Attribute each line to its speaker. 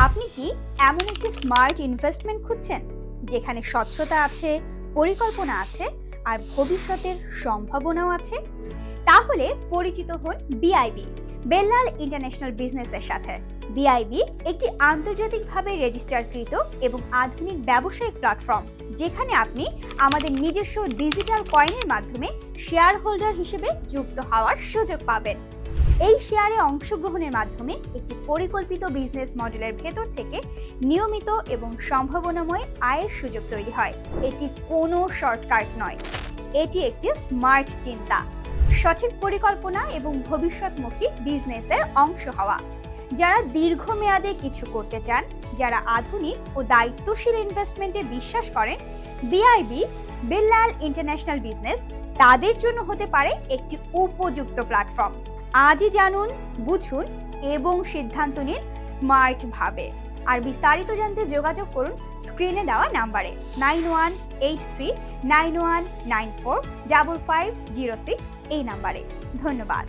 Speaker 1: আপনি কি এমন একটি স্মার্ট ইনভেস্টমেন্ট খুঁজছেন যেখানে স্বচ্ছতা আছে, পরিকল্পনা আছে আর ভবিষ্যতের সম্ভাবনাও আছে? তাহলে পরিচিত হন বিআইবি, বেল্লাল ইন্টারন্যাশনাল বিজনেসের সাথে। বিআইবি একটি আন্তর্জাতিকভাবে রেজিস্টারকৃত এবং আধুনিক ব্যবসায়িক প্ল্যাটফর্ম, যেখানে আপনি আমাদের নিজস্ব ডিজিটাল কয়েনের মাধ্যমে শেয়ার হোল্ডার হিসেবে যুক্ত হওয়ার সুযোগ পাবেন। এই শেয়ারে অংশগ্রহণের মাধ্যমে একটি পরিকল্পিত বিজনেস মডেলের ভেতর থেকে নিয়মিত এবং সম্ভাবনাময় আয়ের সুযোগ তৈরি হয়। এটি কোনো শর্টকাট নয়, এটি একটি স্মার্ট চিন্তা, সঠিক পরিকল্পনা এবং ভবিষ্যৎমুখী বিজনেসের অংশ হওয়া। যারা দীর্ঘমেয়াদে কিছু করতে চান, যারা আধুনিক ও দায়িত্বশীল ইনভেস্টমেন্টে বিশ্বাস করেন, বিআইবি, বেল্লাল ইন্টারন্যাশনাল বিজনেস তাদের জন্য হতে পারে একটি উপযুক্ত প্ল্যাটফর্ম। আজই জানুন, বুঝুন এবং সিদ্ধান্ত নিন স্মার্টভাবে। আর বিস্তারিত জানতে যোগাযোগ করুন স্ক্রিনে দেওয়া নাম্বারে 918391945506 এই নাম্বারে। ধন্যবাদ।